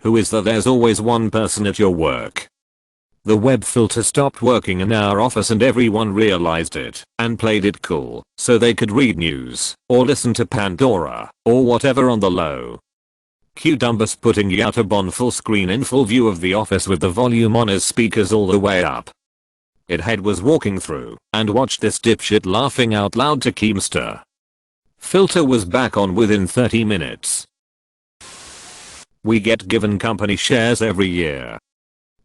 Who is that? There's always one person at your work. The web filter stopped working in our office and everyone realized it and played it cool so they could read news or listen to Pandora or whatever on the low. Cue Dumbus putting YouTube on full screen in full view of the office with the volume on his speakers all the way up. Head was walking through and watched this dipshit laughing out loud to Keemster. Filter was back on within 30 minutes. We get given company shares every year.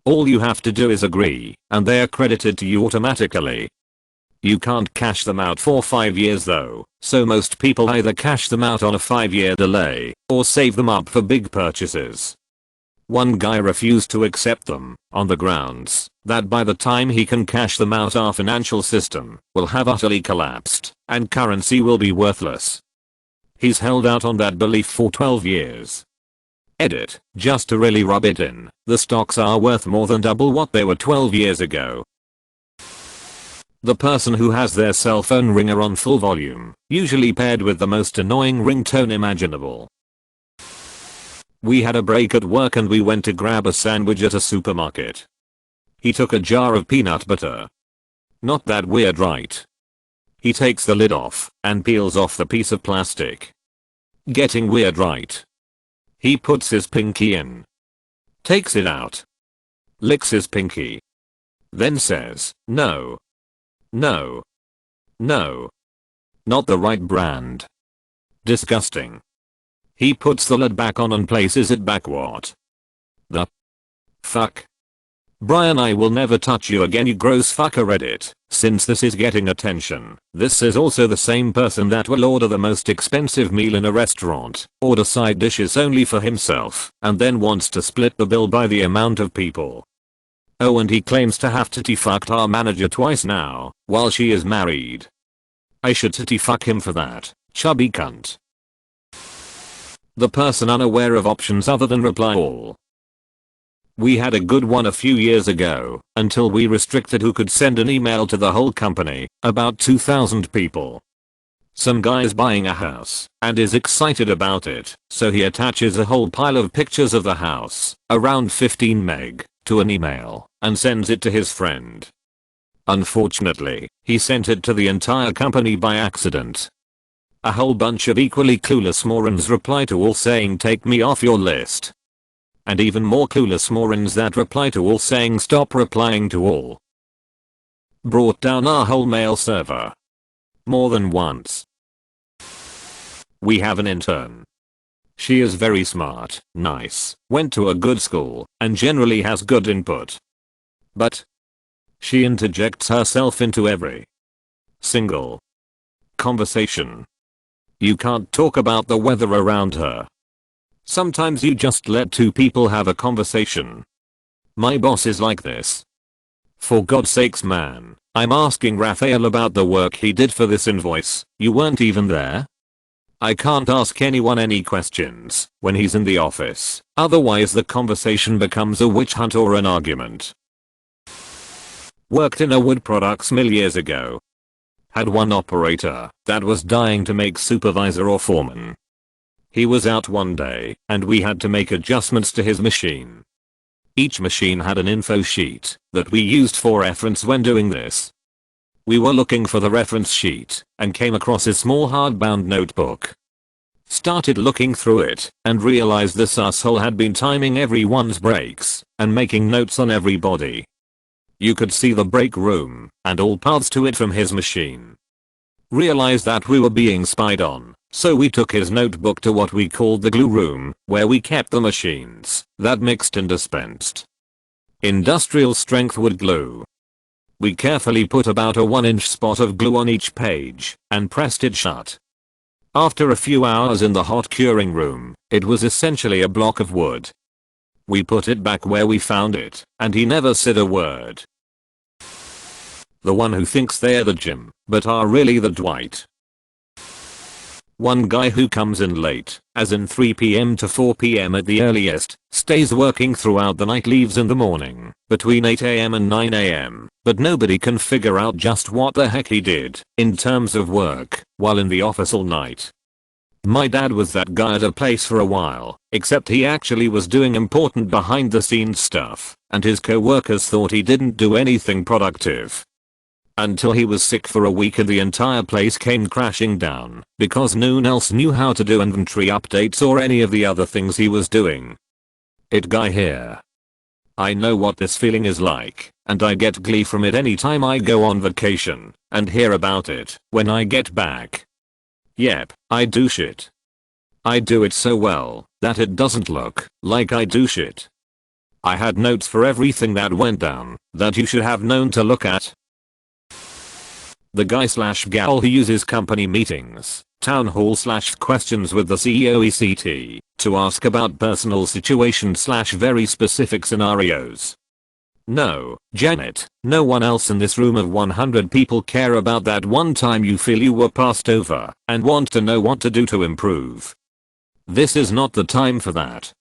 All you have to do is agree, and they are credited to you automatically. You can't cash them out for 5 years though, so most people either cash them out on a 5-year delay, or save them up for big purchases. One guy refused to accept them, on the grounds that by the time he can cash them out our financial system will have utterly collapsed, and currency will be worthless. He's held out on that belief for 12 years. Edit, just to really rub it in, the stocks are worth more than double what they were 12 years ago. The person who has their cell phone ringer on full volume, usually paired with the most annoying ringtone imaginable. We had a break at work and we went to grab a sandwich at a supermarket. He took a jar of peanut butter. Not that weird, right? He takes the lid off and peels off the piece of plastic. Getting weird, right? He puts his pinky in. Takes it out. Licks his pinky. Then says, no. No. No. Not the right brand. Disgusting. He puts the lid back on and places it back. What the fuck? Brian, I will never touch you again, you gross fucker. Reddit, since this is getting attention, this is also the same person that will order the most expensive meal in a restaurant, order side dishes only for himself, and then wants to split the bill by the amount of people. Oh, and he claims to have titty fucked our manager twice now, while she is married. I should titty fuck him for that, chubby cunt. The person unaware of options other than reply all. We had a good one a few years ago, until we restricted who could send an email to the whole company, about 2,000 people. Some guy's buying a house, and is excited about it, so he attaches a whole pile of pictures of the house, around 15 meg, to an email, and sends it to his friend. Unfortunately, he sent it to the entire company by accident. A whole bunch of equally clueless morons reply to all saying take me off your list. And even more clueless morons that reply to all saying stop replying to all. Brought down our whole mail server. More than once. We have an intern. She is very smart, nice, went to a good school, and generally has good input. But she interjects herself into every single conversation. You can't talk about the weather around her. Sometimes you just let two people have a conversation. My boss is like this. For God's sakes, man, I'm asking Raphael about the work he did for this invoice, you weren't even there? I can't ask anyone any questions when he's in the office, otherwise the conversation becomes a witch hunt or an argument. Worked in a wood products mill years ago. Had one operator that was dying to make supervisor or foreman. He was out one day, and we had to make adjustments to his machine. Each machine had an info sheet that we used for reference when doing this. We were looking for the reference sheet, and came across his small hardbound notebook. Started looking through it, and realized this asshole had been timing everyone's breaks, and making notes on everybody. You could see the break room, and all paths to it from his machine. Realized that we were being spied on, so we took his notebook to what we called the glue room, where we kept the machines that mixed and dispensed industrial strength wood glue. We carefully put about a 1-inch spot of glue on each page, and pressed it shut. After a few hours in the hot curing room, it was essentially a block of wood. We put it back where we found it, and he never said a word. The one who thinks they're the Jim, but are really the Dwight. One guy who comes in late, as in 3 PM to 4 PM at the earliest, stays working throughout the night, leaves in the morning, between 8 AM and 9 AM, but nobody can figure out just what the heck he did, in terms of work, while in the office all night. My dad was that guy at a place for a while, except he actually was doing important behind the scenes stuff, and his co-workers thought he didn't do anything productive. Until he was sick for a week and the entire place came crashing down because no one else knew how to do inventory updates or any of the other things he was doing. It guy here. I know what this feeling is like, and I get glee from it anytime I go on vacation and hear about it when I get back. Yep, I do shit. I do it so well that it doesn't look like I do shit. I had notes for everything that went down that you should have known to look at. The guy/gal who uses company meetings, town hall / questions with the CEO ECT to ask about personal situations / very specific scenarios. No, Janet, no one else in this room of 100 people care about that one time you feel you were passed over and want to know what to do to improve. This is not the time for that.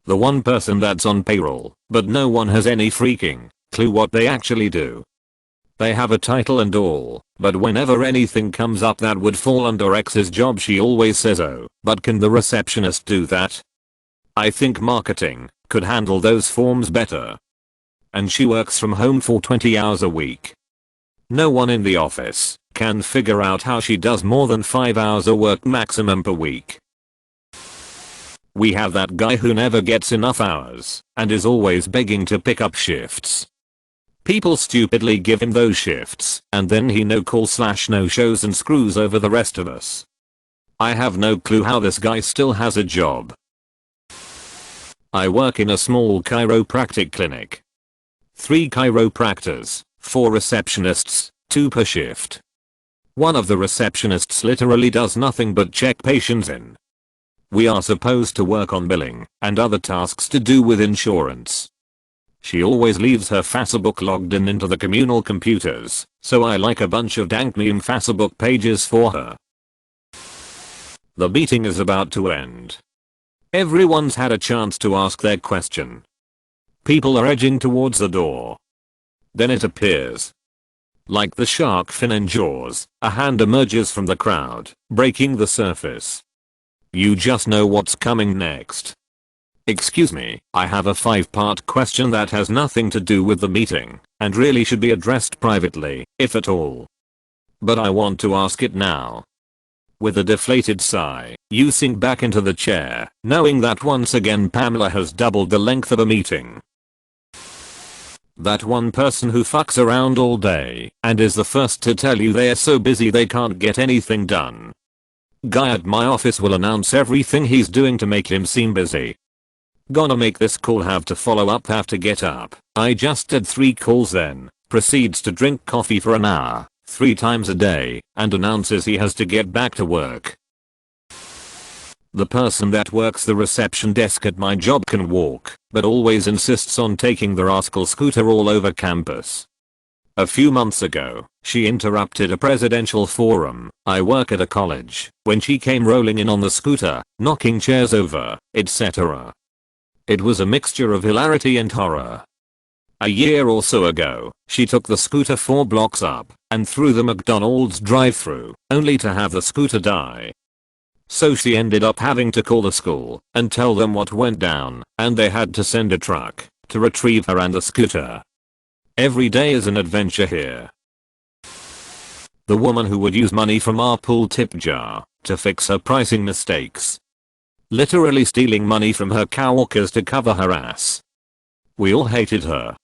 The one person that's on payroll, but no one has any freaking clue what they actually do. They have a title and all, but whenever anything comes up that would fall under X's job she always says, oh, but can the receptionist do that? I think marketing could handle those forms better. And she works from home for 20 hours a week. No one in the office can figure out how she does more than 5 hours of work maximum per week. We have that guy who never gets enough hours and is always begging to pick up shifts. People stupidly give him those shifts and then he no call / no shows and screws over the rest of us. I have no clue how this guy still has a job. I work in a small chiropractic clinic. 3 chiropractors, 4 receptionists, 2 per shift. One of the receptionists literally does nothing but check patients in. We are supposed to work on billing and other tasks to do with insurance. She always leaves her Facebook logged in into the communal computers, so I like a bunch of dank meme Facebook pages for her. The meeting is about to end. Everyone's had a chance to ask their question. People are edging towards the door. Then it appears. Like the shark fin in Jaws, a hand emerges from the crowd, breaking the surface. You just know what's coming next. Excuse me, I have a 5-part question that has nothing to do with the meeting, and really should be addressed privately, if at all. But I want to ask it now. With a deflated sigh, you sink back into the chair, knowing that once again Pamela has doubled the length of a meeting. That one person who fucks around all day, and is the first to tell you they are so busy they can't get anything done. Guy at my office will announce everything he's doing to make him seem busy. Gonna make this call, have to follow up, have to get up. I just did 3 calls, then proceeds to drink coffee for an hour, 3 times a day, and announces he has to get back to work. The person that works the reception desk at my job can walk, but always insists on taking the rascal scooter all over campus. A few months ago, she interrupted a presidential forum. I work at a college, when she came rolling in on the scooter, knocking chairs over, etc. It was a mixture of hilarity and horror. A year or so ago, she took the scooter 4 blocks up and through the McDonald's drive-thru, only to have the scooter die. So she ended up having to call the school and tell them what went down, and they had to send a truck to retrieve her and the scooter. Every day is an adventure here. The woman who would use money from our pool tip jar to fix her pricing mistakes. Literally stealing money from her coworkers to cover her ass. We all hated her